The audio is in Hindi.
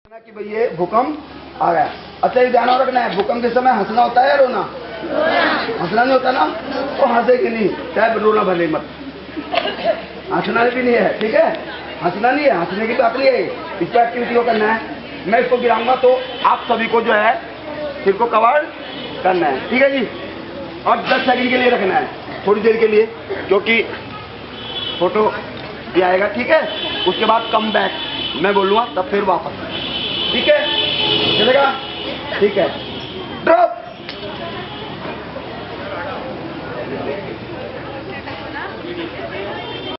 कि भाई ये भूकंप आ गया। अच्छा ये ध्यान रखना है, भूकंप के समय हंसना होता है या रोना? हंसना नहीं होता ना, तो हंसे कि नहीं, चाहे रोना भले मत, हंसना भी नहीं है, ठीक है? हंसना नहीं है, हंसने की बात नहीं है, इस पर एक्टिविटी को करना है। मैं इसको गिराऊंगा तो आप सभी को जो है सिर को कवर करना है, ठीक है जी? और 10 सेकंड के लिए रखना है, थोड़ी देर के लिए, क्योंकि फोटो भी आएगा, ठीक है? उसके बाद कम बैक मैं बोलूँगा, तब फिर वापस, ठीक है? चलेगा? ठीक है, ड्रॉप।